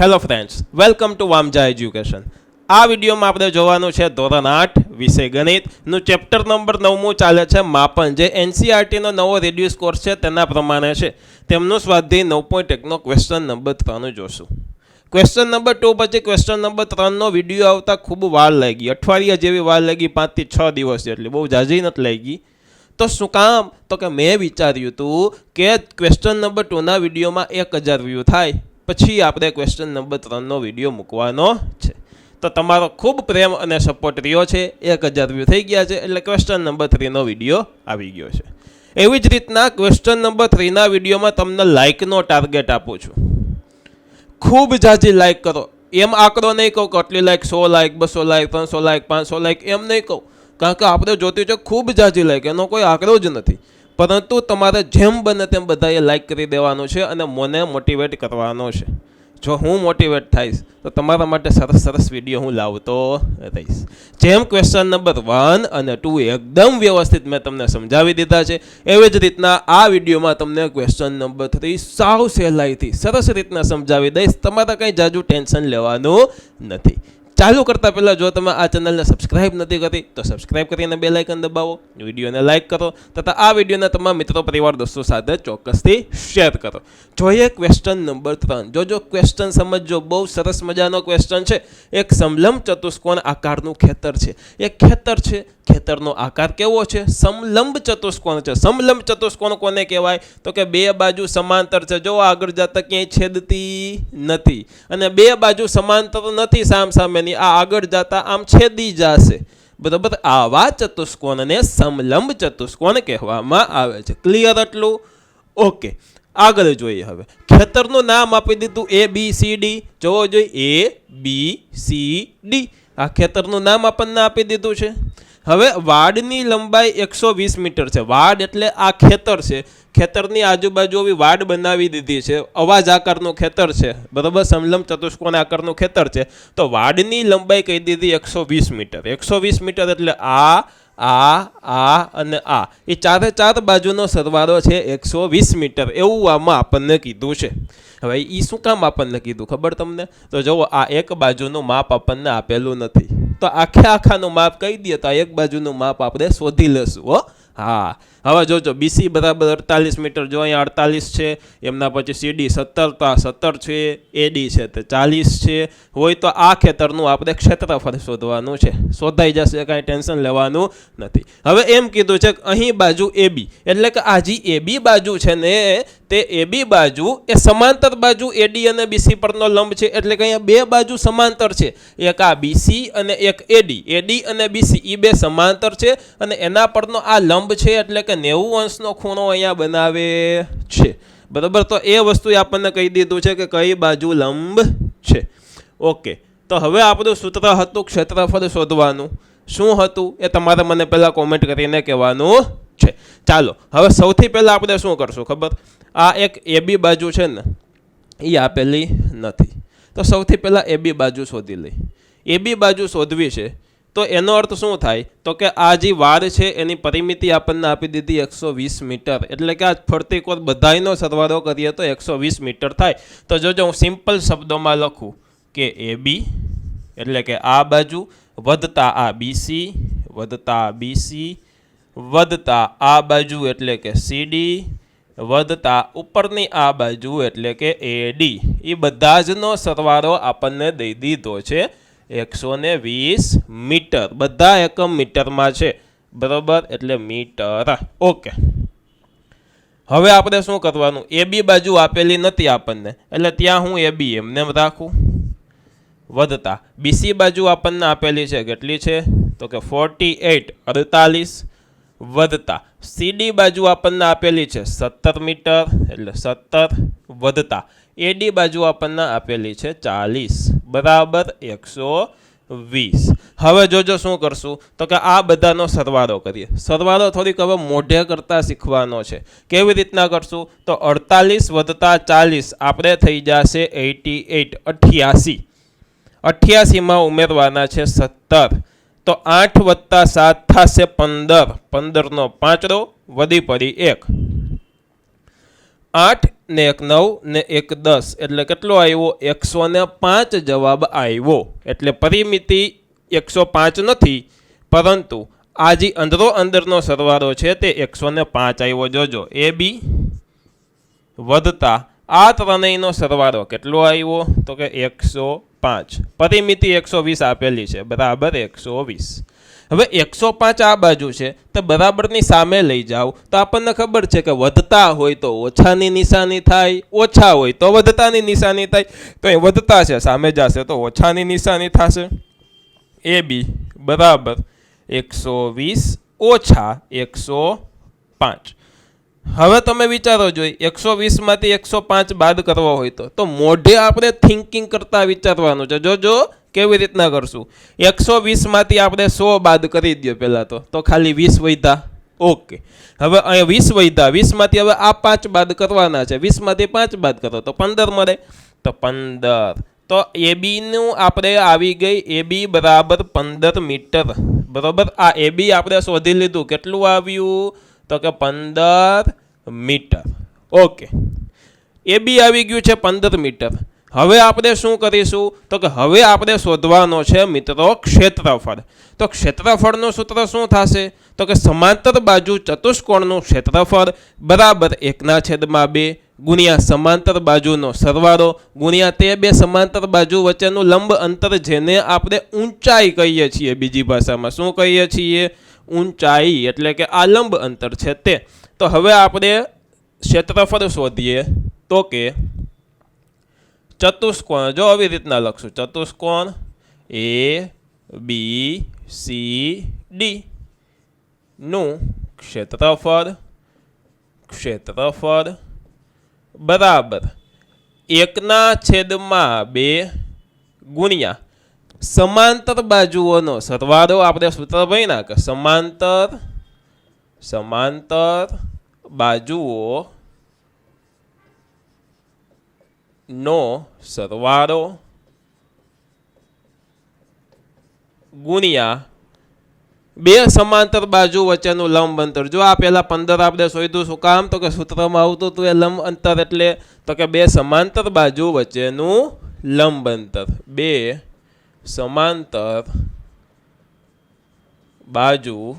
Hello friends, welcome to Vamja education. આ વિડીયોમાં આપણે જોવાનું છે ધોરણ 8 વિષય ગણિતનું ચેપ્ટર નંબર 9 ચાલે છે માપન, જે એનસીઆરટીનો નવો રેડ્યુસ કોર્સ છે તેના પ્રમાણે છે. તેમનું સ્વાધ્યાય 9.1નો ક્વેશ્ચન નંબર 3 જોશું. ક્વેશ્ચન નંબર 2 પછી ક્વેશ્ચન નંબર 3નો વિડીયો આવતા ખૂબ વાર લાગી, અઠવાડિયા જેવી વાર લાગી, 5 થી 6 દિવસ જેટલી, બહુ ઝાઝી નથી લાગી. તો શું કામ? તો કે મેં વિચાર્યું હતું કે ક્વેશ્ચન નંબર 2ના વિડીયોમાં 1000 વ્યૂ થાય પછી આપણે ક્વેશ્ચન નંબર 3નો વિડીયો મૂકવાનો છે. તો તમારો ખૂબ પ્રેમ અને સપોર્ટ રહ્યો છે, 1000 વ્યૂ થઈ ગયા છે, એટલે ક્વેશ્ચન નંબર 3નો વિડીયો આવી ગયો છે. એવી જ રીતના ક્વેશ્ચન નંબર 3ના વિડીયોમાં તમને લાઇકનો ટાર્ગેટ આપું છું. ખૂબ ઝાઝી લાઇક કરો. એમ આંકડો નહીં કહું કે આટલી like, 100 like, 200 like, 300 like, 500 like, એમ નહીં કહું, કારણ કે આપણે જોતી છે ખૂબ ઝાઝી લાઇક, એનો કોઈ આંકડો જ નથી. પરંતુ તમારે જેમ બને તેમ બધાએ લાઇક કરી દેવાનું છે અને મને મોટિવેટ કરવાનો છે. જો હું મોટિવેટ થઈશ તો તમારા માટે સરસ સરસ વિડીયો હું લાવતો રહીશ. જેમ ક્વેશ્ચન નંબર 1 અને 2 એકદમ વ્યવસ્થિત મેં તમને સમજાવી દીધા છે, એવી જ રીતના આ વિડીયોમાં તમને ક્વેશ્ચન નંબર 3 સાવ સહેલાઈથી સરસ રીતના સમજાવી દઈશ. તમારે કંઈ જાજુ ટેન્શન લેવાનું નથી. ચાલુ કરતા પહેલાં જો તમે આ ચેનલને સબસ્ક્રાઇબ નથી કરી તો સબસ્ક્રાઇબ કરીને બેલ આઇકન દબાવો, વિડીયોને લાઇક કરો તથા આ વિડીયોને તમારા મિત્રો, પરિવાર, દોસ્તો સાથે ચોક્કસથી શેર કરો. જોઈએ ક્વેશ્ચન નંબર 3. જોજો ક્વેશ્ચન સમજજો, બહુ સરસ મજાનો ક્વેશ્ચન છે. એક સમલંબ ચતુષ્કોણ આકારનું ખેતર છે. એક ખેતર છે, ખેતરનો આકાર કેવો છે? સમલંબ ચતુષ્કોણ છે. સમલંબ ચતુષ્કોણ કોને કહેવાય? તો કે બે બાજુ સમાંતર છે. જો આગળ જતા ક્યાંય છેદતી નથી અને બે બાજુ સમાંતર નથી સામસામેની, આ આગળ જતા આમ છેદી જશે, બરાબર. આવા ચતુષ્કોણને સમલંબ ચતુષ્કોણ કહેવામાં આવે છે. ક્લિયર એટલું? ઓકે, આગળ જોઈએ. હવે ખેતરનું નામ આપી દીધું ABCD. જોવો જોઈએ ABCD. આ ખેતરનું નામ આપણને આપી દીધું છે. હવે વાડની લંબાઈ 120 મીટર છે. વાડ એટલે આ ખેતર છે, ખેતરની આજુબાજુ આવી વાડ બનાવી દીધી છે. અવાજ આકારનું ખેતર છે, બરાબર. સમલંબ ચતુષ્કોણ આકારનું ખેતર છે, તો વાડની લંબાઈ કહી દીધી 120 મીટર. 120 મીટર એટલે આ અને આ, એ ચારે ચાર બાજુનો સરવાળો છે 120 મીટર, એવું આમાં આપણને કીધું છે. હવે એ શું કામ આપણને કીધું ખબર તમને? તો જુઓ, આ એક બાજુનું માપ આપણને આપેલું નથી, તો આખાનું માપ કહી દઈએ તો આ એક બાજુનું માપ આપણે શોધી લેશું. હા, હવે જોજો, BC બરાબર 48 મીટર. જો અહીંયા 48 છે, એમના પછી CD 17, તો આ 17 છે, AD છે તે 40 છે. હોય તો આ ખેતરનું આપણે ક્ષેત્રફળ શોધવાનું છે. શોધાઈ જશે, કાંઈ ટેન્શન લેવાનું નથી. હવે એમ કીધું છે કે અહીં બાજુ AB, એટલે કે આ જે AB બાજુ છે ને, તે AB બાજુ એ સમાંતર બાજુ AD અને BC પરનો લંબ છે. એટલે કે અહીંયા બે બાજુ સમાંતર છે, એક આ BC અને એક AD. AD અને BC એ બે સમાંતર છે અને એના પરનો આ લંબ છે, એટલે કે 90 અંશનો ખૂણો અહીંયા બનાવે છે, બરાબર. તો એ વસ્તુ આપણને કહી દીધું છે કે કઈ બાજુ લંબ છે. ઓકે, તો હવે આપણું સૂત્ર હતું ક્ષેત્રફળ શોધવાનું. શું હતું એ તમારે મને પહેલાં કોમેન્ટ કરીને કહેવાનું છે. ચાલો, હવે સૌથી પહેલાં આપણે શું કરશું ખબર? આ એક AB બાજુ છે ને, એ આપેલી નથી, તો સૌથી પહેલાં AB બાજુ શોધી લઈ. AB બાજુ શોધવી છે તો એનો અર્થ શું થાય? તો કે આ જે વાડ છે એની પરિમિતિ આપણને આપી દીધી 120 મીટર, એટલે કે આ ફરતી કોર બધાયનો સરવાળો કરીએ તો 120 મીટર થાય. તો જોજો, હું સિમ્પલ શબ્દોમાં લખું કે AB એટલે કે આ બાજુ વધતા આ BC વત્તા આ બાજુ એટલે કે CD વધતા ઉપરની આ બાજુ એટલે કે AD, એ બધા જનો સરવાળો આપણને દઈ દીધો છે 120 મીટર. બધા એકમ મીટરમાં છે, બરાબર, એટલે મીટર. ઓકે, હવે આપણે શું કરવાનું? AB બાજુ આપેલી નથી આપણને, એટલે ત્યાં હું AB એમને રાખું. વધતા BC બાજુ આપણને આપેલી છે, કેટલી છે? તો કે 48 વધતા CD બાજુ આપણને આપેલી છે 17 મીટર, એટલે 17 વધતા AD બાજુ આપણને આપેલી છે 40, બરાબર 120. હવે જોજો શું કરશું? તો કે આ બધાનો સરવાળો કરીએ. સરવાળો થોડીક હવે મોઢે કરતા શીખવાનો છે. કેવી રીતના કરશું? તો 48 વધતા 40 આપણે થઈ જશે 88. 88માં ઉમેરવાના છે 17, તો 8 વત્તા 7 થશે 15. 15નો પાંચડો, વધી પડી 1. 8 ને 1 9 ને 1 10 એટલે કેટલો આવ્યો 105 જવાબ આવ્યો. એટલે પરિમિતિ 105 નથી, પરંતુ આ જે અંદરો અંદરનો સરવાળો છે તે 105 આવ્યો. જોજો એ બી વધતા આ ત્રણેયનો સરવાળો કેટલો આવ્યો તો કે 105. પરિમિતિ 120 આપેલી છે, બરાબર 120. હવે 105 આ બાજુ છે તો બરાબરની સામે લઈ જાઓ તો આપણને ખબર છે કે વધતા હોય તો ઓછાની નિશાની થાય, ઓછા હોય તો વધતાની નિશાની થાય. તો એ વધતા છે, સામે જશે તો ઓછાની નિશાની થશે. એ બી બરાબર 120 ઓછા 105. હવે તમે વિચારો જોઈએ 120માંથી 105 બાદ કરવો હોય તો મોઢે આપણે થિંકિંગ કરતા વિચારવાનું છે. જોજો કેવી રીતના કરશું. 120માંથી આપણે 100 બાદ કરી દો પહેલાં તો ખાલી 20 વધ્યા. ઓકે, હવે અહીંયા 20 વધ્યા, 20માંથી હવે આ 5 બાદ કરવાના છે. 20માંથી 5 બાદ કરો તો 15 મળે. તો 15 તો એ બીનું આપણે આવી ગઈ એ બી બરાબર 15 મીટર. બરાબર, આ એ બી આપણે શોધી લીધું. કેટલું આવ્યું તો કે 15 મીટર. ઓકે, એ બી આવી ગયું છે 15 મીટર. હવે આપણે શું કરીશું તો કે હવે આપણે શોધવાનો છે મિત્રો ક્ષેત્રફળ. તો ક્ષેત્રફળનું સૂત્ર શું થશે તો કે સમાંતર બાજુ ચતુષ્કોણનું ક્ષેત્રફળ બરાબર 1/2 ગુણ્યા સમાંતર બાજુનો સરવાળો ગુણ્યા તે બે સમાંતર બાજુ વચ્ચેનું લંબ અંતર, જેને આપણે ઊંચાઈ કહીએ છીએ. બીજી ભાષામાં શું કહીએ છીએ? ઊંચાઈ. એટલે કે આ લંબ અંતર છે તે. તો હવે આપણે ક્ષેત્રફળ શોધીએ તો કે ચતુષ્કોણ, જો આવી રીતના લખશું, ચતુષ્કોણ એ બી સી ડી નું ક્ષેત્રફળ બરાબર 1/2 ગુણ્યા સમાંતર બાજુઓનો સરવાળો. આપણે સૂત્ર ભણ્યા કે સમાંતર બાજુઓ નો સરવાળો ગુણ્યા બે સમાંતર બાજુ વચ્ચેનું લંબ અંતર. જો આ પહેલા 15 આપણે શોધ્યું, શું કામ તો કે સૂત્રમાં આવતું હતું એ લંબ અંતર એટલે તો કે બે સમાંતર બાજુ વચ્ચેનું લંબ અંતર. બે સમાંતર બાજુ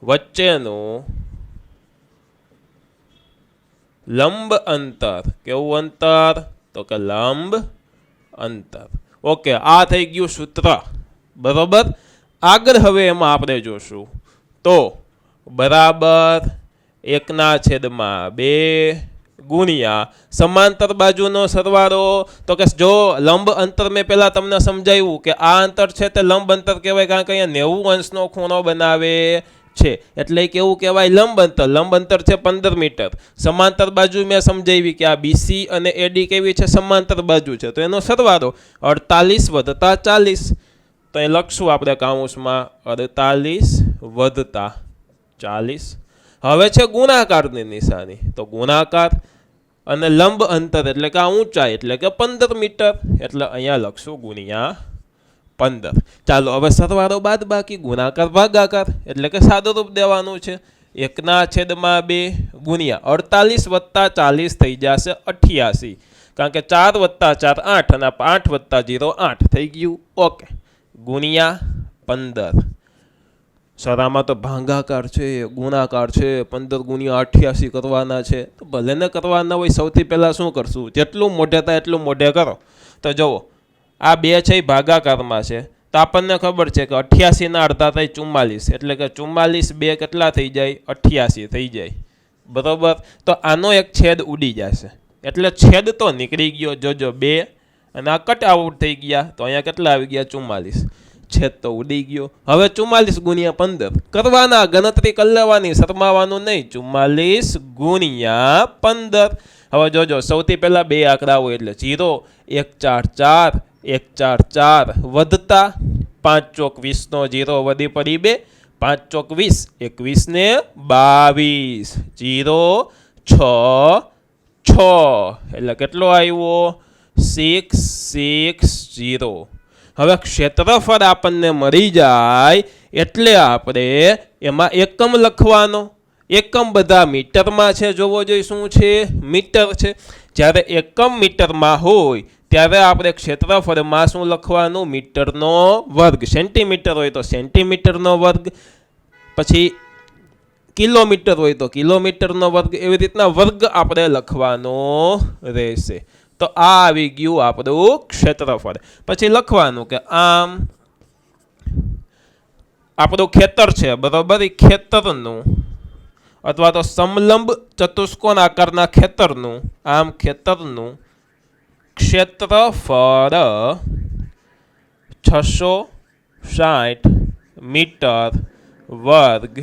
વચ્ચેનું લંબ અંતર. કેવું અંતર તો કે લંબ અંતર. ઓકે, આ થઈ ગયું સૂત્ર. બરોબર, આગળ હવે એમાં આપણે જોશું તો બરાબર 1/2 ગુણ્યા સમાંતર બાજુનો સરવાળો. તો કે જો લંબ અંતર મેં પહેલાં તમને સમજાવ્યું કે આ અંતર છે તે લંબ અંતર કહેવાય, કારણ કે અહીંયા 90 અંશનો ખૂણો બનાવે છે. એટલે કેવું કહેવાય? લંબ અંતર. લંબ અંતર છે 15 મીટર. સમાંતર બાજુ મેં સમજાવી કે આ બીસી અને એડી કેવી છે? સમાંતર બાજુ છે. તો એનો સરવાળો 48 વત્તા 40. તો એ લખશું આપણે કાઉન્સમાં 48 વત્તા 40. હવે છે ગુણાકારની નિશાની. તો ગુણાકાર અને લંબ અંતર એટલે કે આ ઊંચાઈ એટલે કે 15 મીટર. એટલે અહીંયા લખશું ગુણ્યા 15. ચાલો હવે સરવાળો બાદ બાકી, ગુણાકાર ભાગાકાર એટલે કે સાદું રૂપ દેવાનું છે. 1/2 ગુણ્યા 48 વત્તા 40 થઈ જશે 88. કારણ કે 4 વત્તા 4 8 અને 8 વત્તા 0 8 થઈ ગયું. ઓકે, ગુણ્યા 15. સરામાં તો ભાગાકાર છે, ગુણાકાર છે. 15 ગુણ્યા 88 કરવાના છે. તો ભલે ને કરવાના હોય, સૌથી પહેલાં શું કરશું? જેટલું મોઢે થાય એટલું મોઢે કરો. તો જુઓ, આ બે છે ભાગાકારમાં છે. તો આપણને ખબર છે કે 88ના અડધા થાય 44. એટલે કે 44 બે કેટલા થઈ જાય? 88 થઈ જાય. બરોબર, તો આનો એક છેદ ઉડી જશે. એટલે છેદ તો નીકળી ગયો. જોજો 2 અને આ કટ આઉટ થઈ ગયા. તો અહીંયા કેટલા આવી ગયા? 44. છેદ તો ઉડી ગયો. હવે 44 ગુણ્યા 15 કરવાના, ગણતરી કરી લેવાની, શરમાવાનું નહીં. 44 ગુણ્યા 15. હવે જોજો, સૌથી પહેલા બે આંકડા હોય એટલે 0 1 4 4 1 4 4 વધતા 5 ચોક 20 નો 0 વધી પડી 2 5 ચોક 20 21 ને 22 0 6 6 એટલે કેટલો આવ્યો? 660. હવે ક્ષેત્રફળ આપણને મળી જાય એટલે આપણે એમાં એકમ લખવાનો. એકમ બધા મીટરમાં છે, જોવો જોઈએ શું છે, મીટર છે. જ્યારે એકમ મીટરમાં હોય ત્યારે આપણે ક્ષેત્રફળમાં શું લખવાનું, મીટરનો વર્ગ. સેન્ટીમીટર હોય તો સેન્ટીમીટરનો વર્ગ, પછી કિલોમીટર હોય તો કિલોમીટરનો વર્ગ, એવી રીતના વર્ગ આપણે લખવાનો રહેશે. તો આ આવી ગયું આપણું ક્ષેત્રફળ. પછી લખવાનું કે આમ આપણું ખેતર છે, બરોબર, એ ખેતરનું અથવા તો સમલંબ ચતુષ્કોણ આકારના ખેતરનું, આમ ખેતરનું ક્ષેત્રફળ 660 મીટર વર્ગ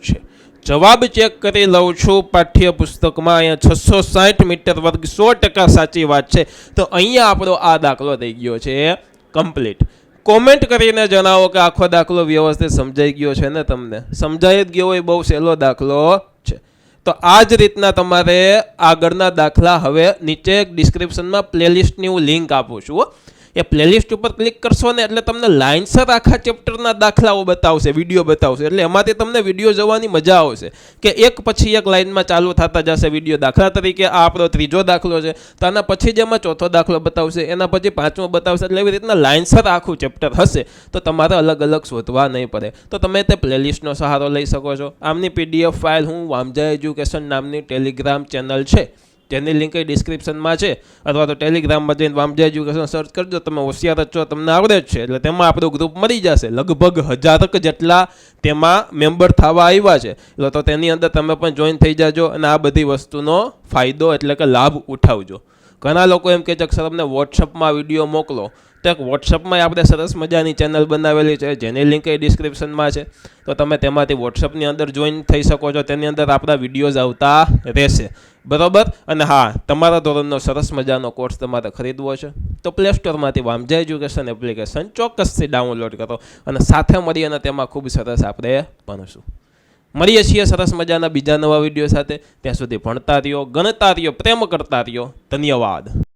છે. જવાબ ચેક કરી લઉં છું પાઠ્યપુસ્તકમાં. અહીંયા 660 મીટર વર્ગ 100% સાચી વાત છે. તો અહીંયા આપણો આ દાખલો થઈ ગયો છે કમ્પ્લીટ. કોમેન્ટ કરીને જણાવો કે આખો દાખલો વ્યવસ્થિત સમજાઈ ગયો છે ને તમને. સમજાઈ જ ગયો હોય, બહુ સહેલો દાખલો છે. તો આ જ રીતના તમારે આગળના દાખલા હવે નીચે ડિસ્ક્રિપ્શનમાં પ્લેલિસ્ટની હું લિંક આપું છું. એ પ્લેલિસ્ટ ઉપર ક્લિક કરશો ને એટલે તમને લાઇનસર આખા ચેપ્ટરના દાખલાઓ બતાવશે, વિડીયો બતાવશે. એટલે એમાંથી તમને વિડીયો જોવાની મજા આવશે કે એક પછી એક લાઇનમાં ચાલુ થતા જશે વિડીયો. દાખલા તરીકે આ આપણો ત્રીજો દાખલો છે, તો આના પછી જેમાં ચોથો દાખલો બતાવશે, એના પછી પાંચમો બતાવશે. એટલે એવી રીતના લાઇનસર આખું ચેપ્ટર હશે, તો તમારે અલગ અલગ શોધવા નહીં પડે. તો તમે તે પ્લેલિસ્ટનો સહારો લઈ શકો છો. આમની PDF ફાઇલ હું વામજા એજ્યુકેશન નામની ટેલિગ્રામ ચેનલ છે, જેની લિંક ડિસ્ક્રિપ્શનમાં છે, અથવા તો ટેલિગ્રામમાં જઈને વામજા એજ્યુકેશન સર્ચ કરજો. તમે હોશિયાર જ છો, તમને આવડે જ છે, એટલે તેમાં આપણું ગ્રુપ મળી જશે. લગભગ 1000 જેટલા તેમાં મેમ્બર થવા આવ્યા છે. એટલે તો તેની અંદર તમે પણ જોઈન થઈ જાજો અને આ બધી વસ્તુનો ફાયદો એટલે કે લાભ ઉઠાવજો. ઘણા લોકો એમ કહે છે કે સર અમને વોટ્સઅપમાં વિડીયો મોકલો. તો વોટ્સઅપમાં આપણે સરસ મજાની ચેનલ બનાવેલી છે, જેની લિંક એ ડિસ્ક્રિપ્શનમાં છે. તો તમે તેમાંથી વોટ્સઅપની અંદર જોઈન થઈ શકો છો. તેની અંદર આપણા વિડીયોઝ આવતા રહેશે, બરાબર. અને હા, તમારા ધોરણનો સરસ મજાનો કોર્સ તમારે ખરીદવો છે તો પ્લે સ્ટોરમાંથી વામજા એજ્યુકેશન એપ્લિકેશન ચોક્કસથી ડાઉનલોડ કરો અને સાથે મળી અને તેમાં ખૂબ સરસ આપણે ભણશું. મળીએ છીએ સરસ મજાના બીજા નવા વિડીયો સાથે. ત્યાં સુધી ભણતા રહ્યો, ગણતા રહ્યો, પ્રેમ કરતા રહ્યો. ધન્યવાદ.